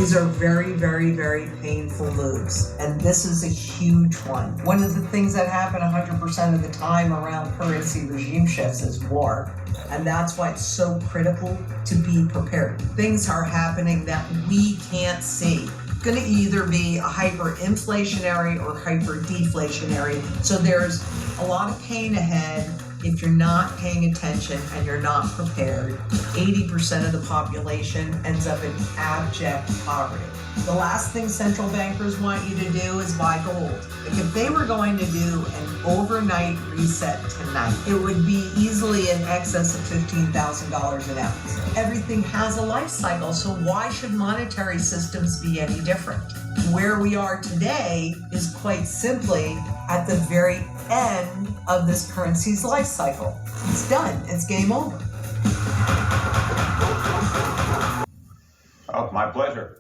These are very, very, very painful moves, and this is a huge one. One of the things that happen 100% of the time around currency regime shifts is war, and that's why it's so critical to be prepared. Things are happening that we can't see. It's going to either be a hyperinflationary or hyperdeflationary, so there's a lot of pain ahead. If you're not paying attention and you're not prepared, 80% of the population ends up in abject poverty. The last thing central bankers want you to do is buy gold. Like if they were going to do an overnight reset tonight, it would be easily in excess of $15,000 an ounce. Everything has a life cycle, so why should monetary systems be any different? Where we are today is quite simply at the very end of this currency's life cycle. It's done. It's game over. Oh, my pleasure.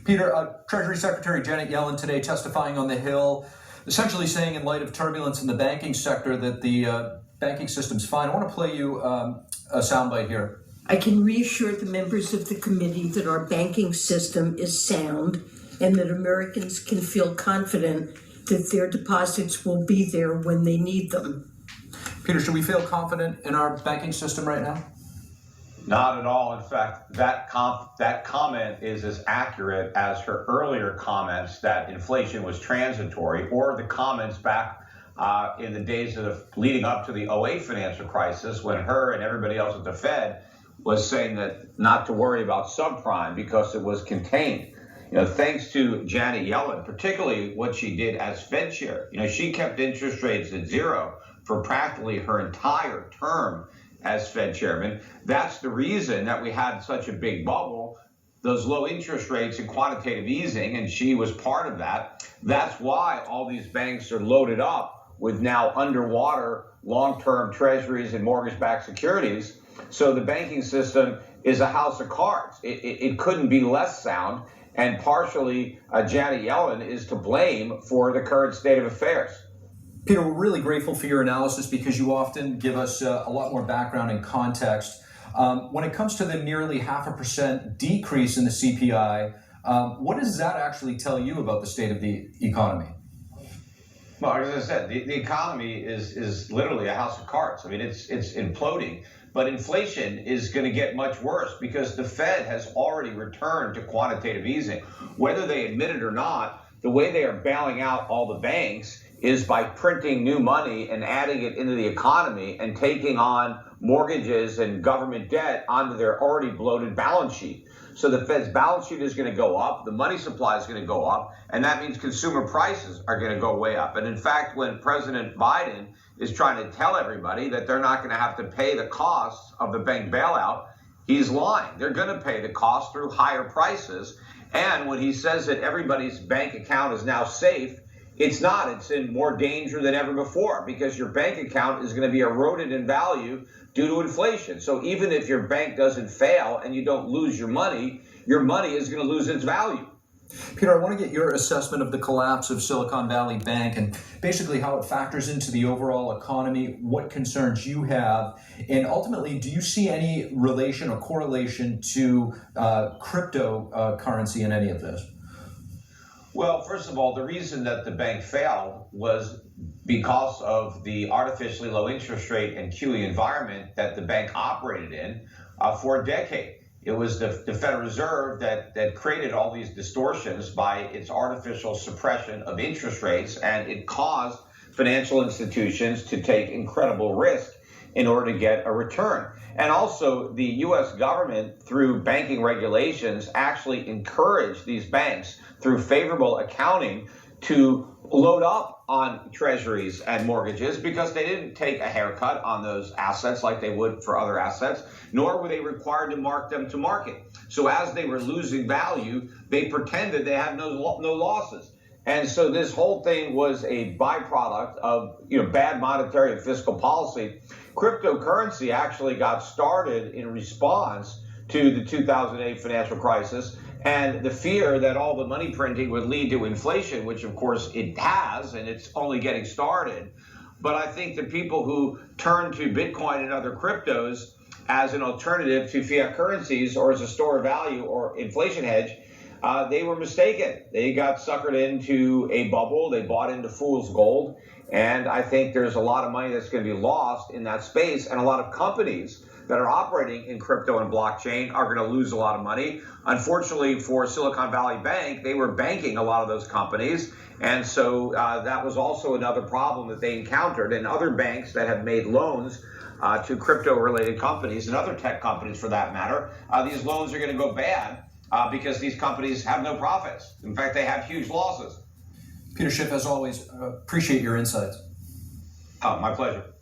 Peter, Treasury Secretary Janet Yellen today testifying on the Hill, essentially saying in light of turbulence in the banking sector that the banking system's fine. I want to play you a soundbite here. I can reassure the members of the committee that our banking system is sound and that Americans can feel confident that their deposits will be there when they need them. Peter, should we feel confident in our banking system right now? Not at all. In fact, that comment is as accurate as her earlier comments that inflation was transitory, or the comments back in the days leading up to the '08 financial crisis, when her and everybody else at the Fed was saying that not to worry about subprime because it was contained. Thanks to Janet Yellen, particularly what she did as Fed chair. She kept interest rates at zero for practically her entire term as Fed chairman. That's the reason that we had such a big bubble, those low interest rates and quantitative easing, and she was part of that. That's why all these banks are loaded up with now underwater long-term treasuries and mortgage-backed securities. So the banking system is a house of cards. It couldn't be less sound. And partially, Janet Yellen is to blame for the current state of affairs. Peter, we're really grateful for your analysis because you often give us a lot more background and context. When it comes to the nearly 0.5% decrease in the CPI, what does that actually tell you about the state of the economy? Well, as I said, the economy is literally a house of cards. I mean, it's imploding. But inflation is going to get much worse because the Fed has already returned to quantitative easing. Whether they admit it or not, the way they are bailing out all the banks is by printing new money and adding it into the economy and taking on mortgages and government debt onto their already bloated balance sheet. So the Fed's balance sheet is going to go up, the money supply is going to go up, and that means consumer prices are going to go way up. And in fact, when President Biden is trying to tell everybody that they're not going to have to pay the costs of the bank bailout, he's lying. They're going to pay the cost through higher prices. And when he says that everybody's bank account is now safe, it's not. It's in more danger than ever before because your bank account is going to be eroded in value due to inflation. So even if your bank doesn't fail and you don't lose your money is going to lose its value. Peter, I want to get your assessment of the collapse of Silicon Valley Bank and basically how it factors into the overall economy, what concerns you have, and ultimately, do you see any relation or correlation to cryptocurrency in any of this? Well, first of all, the reason that the bank failed was because of the artificially low interest rate and QE environment that the bank operated in for a decade. It was the Federal Reserve that created all these distortions by its artificial suppression of interest rates, and it caused financial institutions to take incredible risk in order to get a return. And also, the U.S. government, through banking regulations, actually encouraged these banks through favorable accounting to load up on treasuries and mortgages because they didn't take a haircut on those assets like they would for other assets, nor were they required to mark them to market. So as they were losing value, they pretended they had no losses. And so this whole thing was a byproduct of bad monetary and fiscal policy. Cryptocurrency actually got started in response to the 2008 financial crisis and the fear that all the money printing would lead to inflation, which of course it has, and it's only getting started. But I think the people who turn to Bitcoin and other cryptos as an alternative to fiat currencies or as a store of value or inflation hedge they were mistaken. They got suckered into a bubble. They bought into fool's gold. And I think there's a lot of money that's going to be lost in that space. And a lot of companies that are operating in crypto and blockchain are going to lose a lot of money. Unfortunately for Silicon Valley Bank, they were banking a lot of those companies. And so that was also another problem that they encountered. And other banks that have made loans to crypto-related companies and other tech companies for that matter, these loans are going to go bad because these companies have no profits. In fact, they have huge losses. Peter Schiff, as always, appreciate your insights. My pleasure.